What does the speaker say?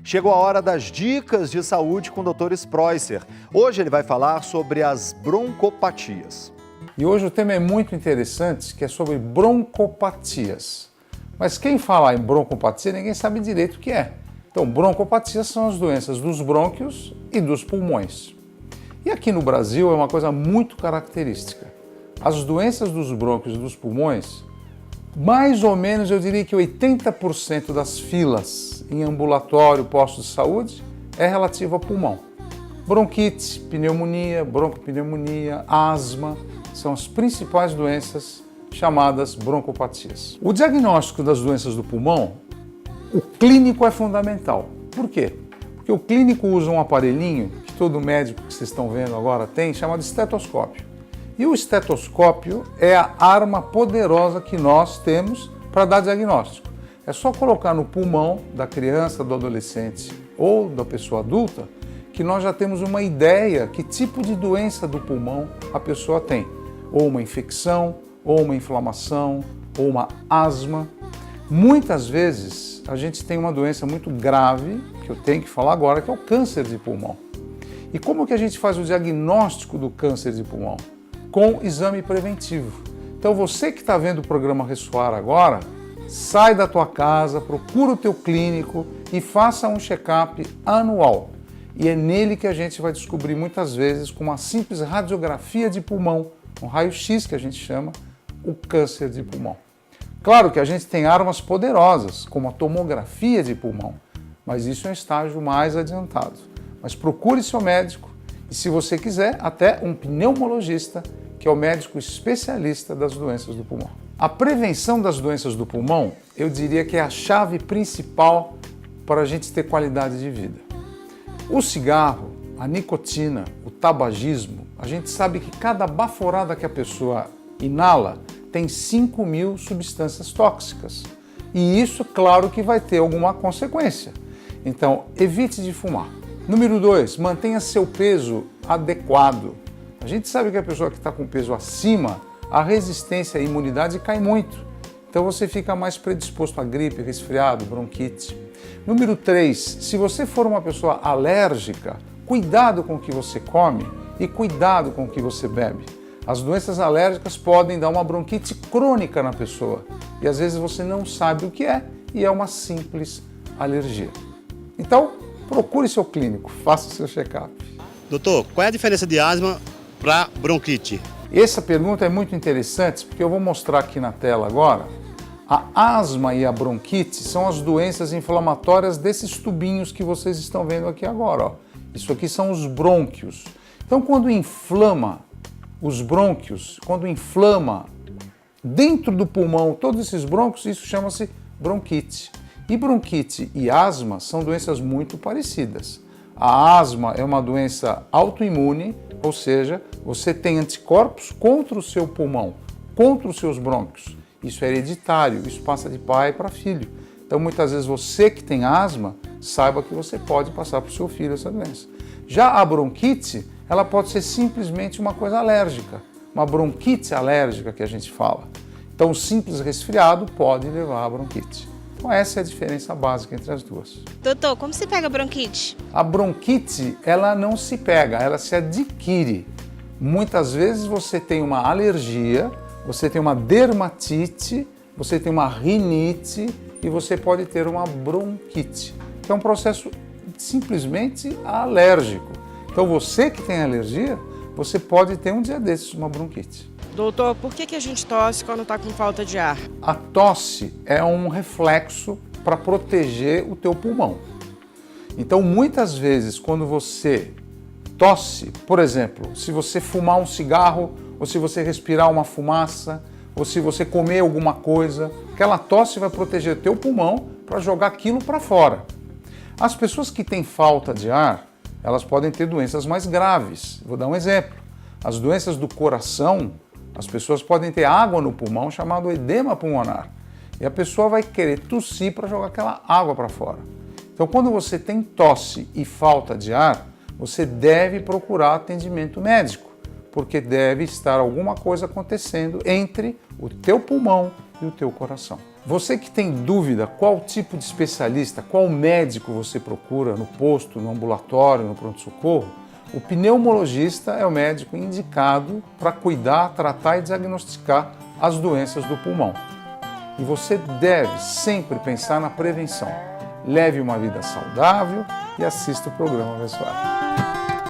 Chegou a hora das dicas de saúde com o Dr. Spreusser. Hoje ele vai falar sobre as broncopatias. E hoje o tema é muito interessante, que é sobre broncopatias. Mas quem fala em broncopatia, ninguém sabe direito o que é. Então, broncopatias são as doenças dos brônquios e dos pulmões. E aqui no Brasil é uma coisa muito característica. As doenças dos brônquios e dos pulmões, mais ou menos eu diria que 80% das filas em ambulatório, posto de saúde, é relativo a pulmão. Bronquite, pneumonia, broncopneumonia, asma, são as principais doenças chamadas broncopatias. O diagnóstico das doenças do pulmão, o clínico é fundamental. Por quê? Porque o clínico usa um aparelhinho que todo médico que vocês estão vendo agora tem, chamado estetoscópio. E o estetoscópio é a arma poderosa que nós temos para dar diagnóstico. É só colocar no pulmão da criança, do adolescente ou da pessoa adulta que nós já temos uma ideia que tipo de doença do pulmão a pessoa tem. Ou uma infecção, ou uma inflamação, ou uma asma. Muitas vezes a gente tem uma doença muito grave, que eu tenho que falar agora, que é o câncer de pulmão. E como que a gente faz o diagnóstico do câncer de pulmão? Com exame preventivo. Então você que está vendo o programa Ressoar agora, sai da tua casa, procura o teu clínico e faça um check-up anual. E é nele que a gente vai descobrir muitas vezes, com uma simples radiografia de pulmão, um raio-x que a gente chama, o câncer de pulmão. Claro que a gente tem armas poderosas, como a tomografia de pulmão, mas isso é um estágio mais adiantado. Mas procure seu médico e, se você quiser, até um pneumologista, que é o médico especialista das doenças do pulmão. A prevenção das doenças do pulmão, eu diria que é a chave principal para a gente ter qualidade de vida. O cigarro, a nicotina, o tabagismo, a gente sabe que cada baforada que a pessoa inala tem 5.000 substâncias tóxicas. E isso, claro, que vai ter alguma consequência. Então, evite de fumar. Número 2, mantenha seu peso adequado. A gente sabe que a pessoa que está com peso acima, a resistência e a imunidade cai muito. Então você fica mais predisposto a gripe, resfriado, bronquite. Número 3, se você for uma pessoa alérgica, cuidado com o que você come e cuidado com o que você bebe. As doenças alérgicas podem dar uma bronquite crônica na pessoa e às vezes você não sabe o que é e é uma simples alergia. Então, procure seu clínico, faça o seu check-up. Doutor, qual é a diferença de asma para bronquite? Essa pergunta é muito interessante porque eu vou mostrar aqui na tela agora. A asma e a bronquite são as doenças inflamatórias desses tubinhos que vocês estão vendo aqui agora. Ó. Isso aqui são os brônquios. Então, quando inflama os brônquios, quando inflama dentro do pulmão todos esses brônquios, isso chama-se bronquite. E bronquite e asma são doenças muito parecidas. A asma é uma doença autoimune, ou seja, você tem anticorpos contra o seu pulmão, contra os seus brônquios. Isso é hereditário, isso passa de pai para filho. Então, muitas vezes, você que tem asma, saiba que você pode passar para o seu filho essa doença. Já a bronquite, ela pode ser simplesmente uma coisa alérgica, uma bronquite alérgica que a gente fala. Então, o simples resfriado pode levar à bronquite. Então, essa é a diferença básica entre as duas. Doutor, como se pega a bronquite? A bronquite, ela não se pega, ela se adquire. Muitas vezes você tem uma alergia, você tem uma dermatite, você tem uma rinite e você pode ter uma bronquite, que é um processo simplesmente alérgico. Então, você que tem alergia, você pode ter um dia desses uma bronquite. Doutor, por que a gente tosse quando está com falta de ar? A tosse é um reflexo para proteger o teu pulmão. Então, muitas vezes, quando você tosse, por exemplo, se você fumar um cigarro, ou se você respirar uma fumaça, ou se você comer alguma coisa, aquela tosse vai proteger o teu pulmão para jogar aquilo para fora. As pessoas que têm falta de ar, elas podem ter doenças mais graves. Vou dar um exemplo. As doenças do coração, as pessoas podem ter água no pulmão, chamado edema pulmonar. E a pessoa vai querer tossir para jogar aquela água para fora. Então, quando você tem tosse e falta de ar, você deve procurar atendimento médico, porque deve estar alguma coisa acontecendo entre o teu pulmão e o teu coração. Você que tem dúvida qual tipo de especialista, qual médico você procura no posto, no ambulatório, no pronto-socorro, o pneumologista é o médico indicado para cuidar, tratar e diagnosticar as doenças do pulmão. E você deve sempre pensar na prevenção. Leve uma vida saudável e assista o programa Abençoado.